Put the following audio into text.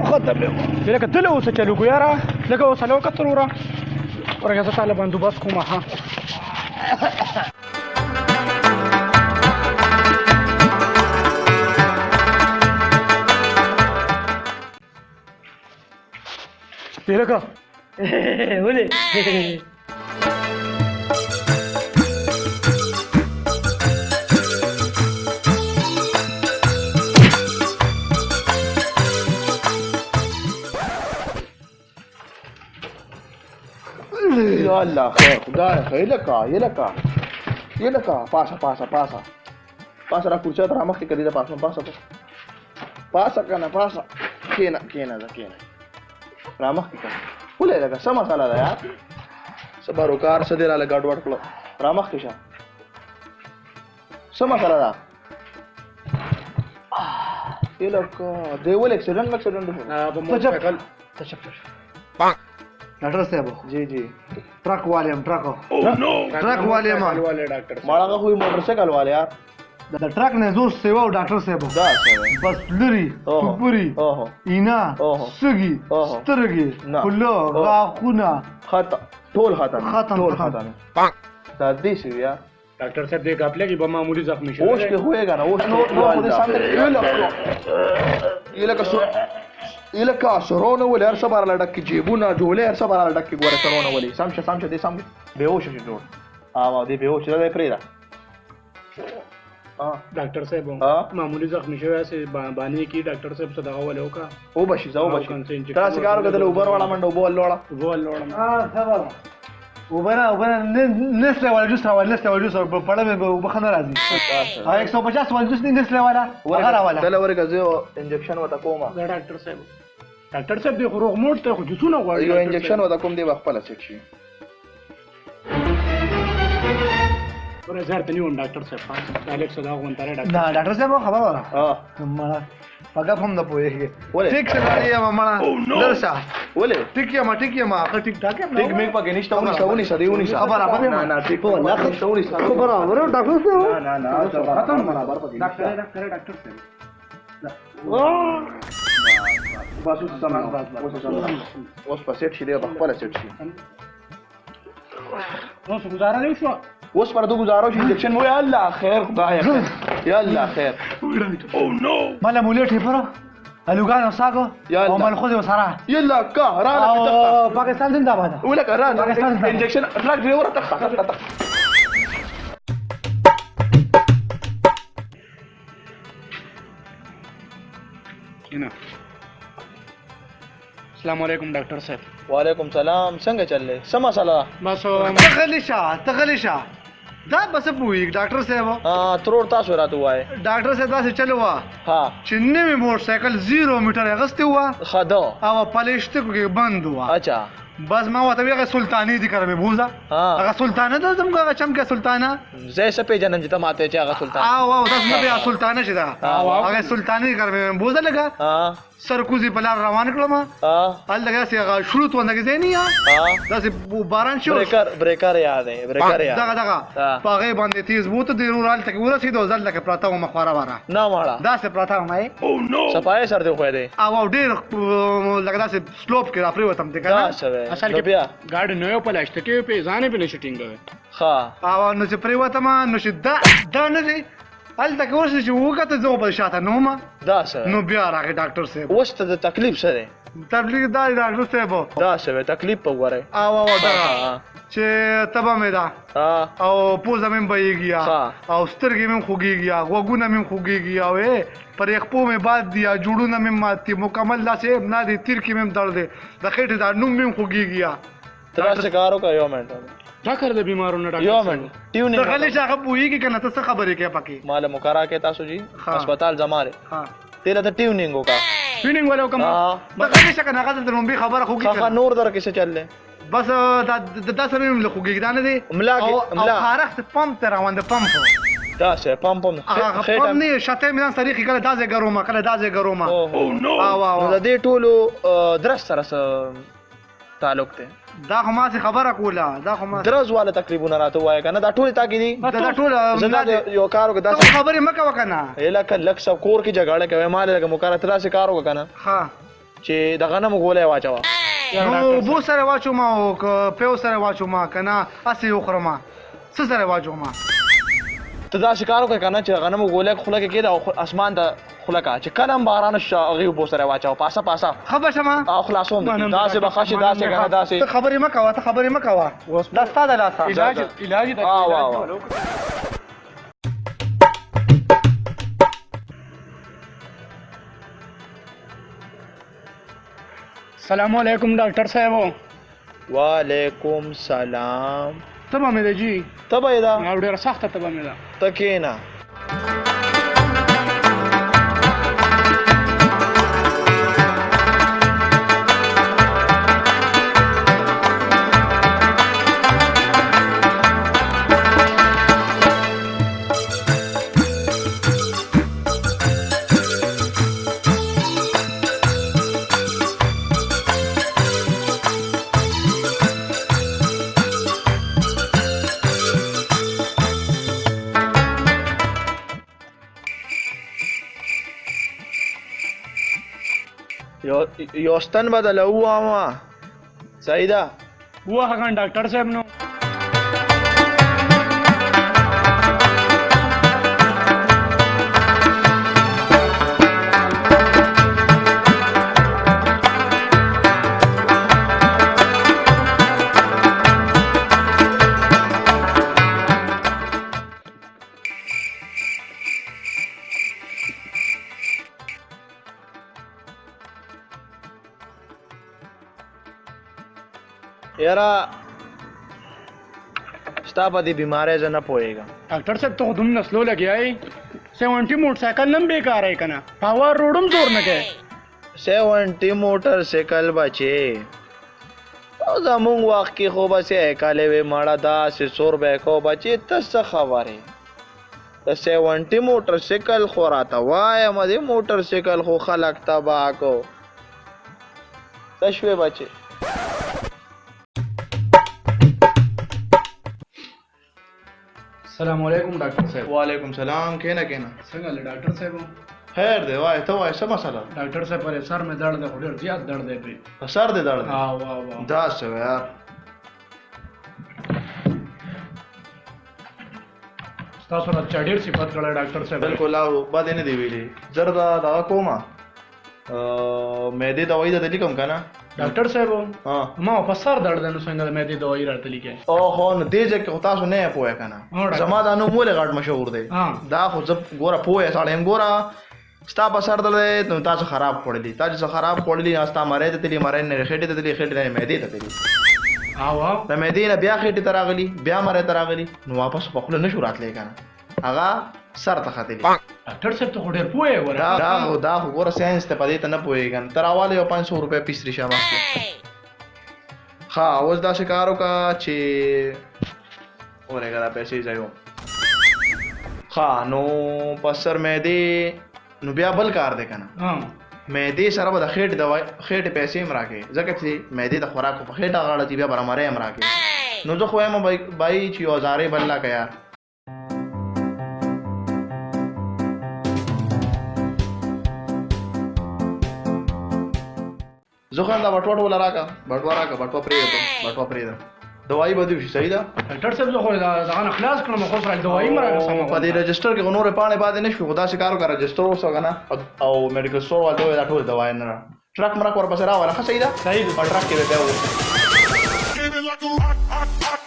ختم یم لکه تله اوسه چلو ګو یاره لکه اوسه لو کتل وره ورګه زه تاله بندوبست کومه ها لکه ولې یا الله خیر خدای خیر لکه پاسه را کورچه تر مخکې کړي ده پاسه کنه کېنه را مخکې کړه ولې لکه څه مسله ده یار څه باروکار څه دی راله ګډوډ کړو را مخکې شه څه مسله ده لکه دی ولې اکسیډنټ ډاکټر صاحب جی ټرک والے هم ټرک والے ما ماړه خو موټر سایکل والے یار د ټرک نه زور سیوا ډاکټر صاحب دا څه بس لري پوری اینا سګي سترګي کله غاخونه ټول ختم دا دې شي یا ډاکټر صاحب دې غاپله کې به معمولی زخمی شي اوس کې هوएगा ना اوس نو لکه سرونه ولې هر څه بار لډک جیبونه جوړې هر څه بار لډک ګوره سرونه ولې سمشه دې سم بیهوش شي جوړ دې بیهوش ده پرې ده ډاکټر صاحب معمولی زخمی شوی سي باندې کې ډاکټر صاحب صدقه ولې وکا او بشي تاسو کارو کدل اوبر والا منډه وبول خبر وبنا نسله ولا جوس په پړه مې وبخنه راځي 150 ولا جوس نسله ولا وغیرہ ولا دل ورګه زه انجکشن وتا کومه ډاکټر صاحب دې خو روغ موټ ته خو جوسونه غواړي یو انجکشن وتا کوم دی خپل چک شي ورته زړه نیوم ډاکټر صاحب الکس دا غونټره ډاکټر صاحب خبر وره پګه هم نه پوهیږي ټیک څه دی ماما درشا ولې ټیک ما ټیک ټاک ټیک میک پکې نشته ونی خبره نه ټیک په نه نشته خبره وره ډاکټر صاحب نه ختم برابر پکې ډاکټر صاحب بس اوس په سیټ شي دی په خپل سیټ شي نو څه گزاره دی شو اوس پر دو گزارو شي انجکشن مو یا الله خیر خدای یا الله خیر او نو مالا مولټ پر الوګان ساګو او مال خو دې وسره یلا کا را پاکستان زنده باد ولک را انجکشن ټرک ډرایور تک السلام علیکم ډاکټر صاحب وعلیکم سلام څنګه چلې سم مسله بس تغلیشا دا بس پوي ډاکټر صاحب ترور تاسو راته وای ډاکټر صاحب دا څه چلو وا ها چې نوې موټر سایکل 0 میټر اغسته وا خدا او پالیشته کې بند وا اچھا بس ما وته هغه سلطانی دي کړم بوزا هغه سلطانه ده زموږ هغه چمکه سلطانه زې څه پیژنم چې ته ماته چې هغه سلطان او تاسو به سلطانه شي دا هغه سلطانی کړم بوزا لگا سرکوزی بلار روان کړم حال لگا سي هغه شروع تو نه زینی دا سي باران شو بریکر یاد دغه پاغه باندې تیز وته د رورال تک ورسې د ځل لکه پراته مخواره واره نه ماړه دا سه پراته مای او نو صفای سر دی خو دی او ډیر لکه دا سه سلوپ کې افری وتم ته کنه اصل کې بیا ګاډ نو په لاشته کې په ځانې په نشټینګ ها او نو چې پری وته ما نو شد دا نه دی ال تک ورسې چې وکته زو په شاته نو ما دا سره نو بیا راغی ډاکټر صاحب اوس ته د تکلیف سره تبلیغ دا ډاکټر صاحب دا سره تکلیف په وره او دا چې تبه مې دا او پوزه مې بهيږي او سترګې مې خوږيږي غوګونه مې خوږيږي او پر یک پو مې باد دیا جوړونه مې ماتي مکمل لاسه نه دي تیر کې مې درد د خېټه دا نوم مې خوږيږي ترڅ کارو کا یو منټ دا کار د بیمارونو ډاکټر یو منټ ټیونینګ ته غلی شاغه پوېږي کنه ته څه خبرې کې پکې مال مقرره کې تاسو جی هسپتال زماره ها تیرا ته ټیونینګ وکا ټیونینګ والو کوم دا غلی شاګه نه غلط نوم به خبره خوږي خا نور در کې څه چلله بس دا سره مې خوږي دا نه دي املا خارخ پمپ ته روان د پمپ دا څه پمپ خېټه نه شته مې تاریخ کله دازه ګروما کله دازه ګروما او نو نو د دې ټولو درس سره تعلق ته دا خو ما خبره کوله دا خو ما درز والا تقریبا راته وای کنه دا ټول تاګی دي دا ټول زنده یو کارو کې دا خبرې مکه وکنه الکه لک سب کور کې جګړه کوي مال لګه مقرره تر سره کارو کنه ها چې د غنم ګولې واچوا نو بو سره واچو ما او په سره واچو ما کنه اسی خرما سره واچو ما ته دا شکارو کوي کنه چې غنم ګولې خله کې دا اسمان د خله کا چې کلم باران شغي بو سره واچو پاسا خبر شمه او خلاصون دا سه بخښ دا سه کنه دا سه خبرې مکه ته خبرې مکه دا ستاده لاسه علاج د السلام علیکم ډاکټر صاحب وعلیکم سلام تبه مې ده جی تبه یې ده او ډېره سخته تبه مې ده ته کېنه یو ستن بدل هوا صحیح ده وهغه ډاکټر صاحب نو یاره ستا په دې بیماری زه نه پوهېږم ډاکټر صاحب ته خو دومره سلو لګیا یې 70 موټر سایکل نم بیکار یې کنه پاور روډم زور نه کوي 70 موټر سایکل بچې او زمونږ وخت کې خو بس هیکالې وې ماړه داسې سور به کو بچې ته څه خبرې د 70 موټر سایکل خو راته وایم دې موټر سایکل خو خلک تباه کو ته شوې بچې السلام علیکم ډاکټر صاحب وعلیکم سلام کېنه څنګه له ډاکټر صاحب خیر دی وای ته وای څه مسله ډاکټر صاحب پر سر مې درد ده ډېر زیات درد دی په سر دې درد ها وا دا څه یار تاسو را چا ډېر صفات کړه ډاکټر صاحب بالکل او باندې نه دی ویلي زردا دا کومه مېدې دوايي د لیکم کنه ډاکټر صاحب ها ما په سر درد نه څنګه مې دې دوايي راته لیکه او هو نو دې ځکه تاسو نه پوهه کنه زما دا نو موله غټ مشهور دی دا خو زه ګوره پوهه ساړم ګوره ستا په سر درد نو تاسو خراب پړلی تاسو خراب پړلی استا مړې ته تلی مړې نه خېټه ته تلی خېټه نه مېدې ته تلی ها د مېدې نه بیا خېټه تراغلی بیا مړې تراغلی نو واپس په خپل نشو راتلې کنه هغه سر ته خاتلی ډاکټر صاحب ته ډېر پوهه وره دا خو ګوره ساينس ته پدې ته نه پوهېږم تر اواله یو 500 روپے پیسری شابه ها اوس دا شکارو کا چې اورګه دا پیسې ځایو ها نو پسر مې دې نو بیا بل کار دې کنه مې دې سره به د خېټ پیسې هم راکې ځکه چې مې دې د خوراک په خېټه غاړه چې بیا برماره هم راکې نو زه خو یم بای چې یو هزارې بل لا کیا زه خو دا بټوټ ولا راکا بټوا پرې ده دوايي بده شي صحیح ده ډاکټر صاحب زه خو دا ځان خلاص کړم خو سره دوايي مرا سم په دې رجستر کې غنور پانه باندې نشو خدا شکارو کا رجستر وسو کنه او میډیکل سٹور والے دا ټول دوايي نه ټرک مرا کور بس را ولا صحیح ده په ټرک کې به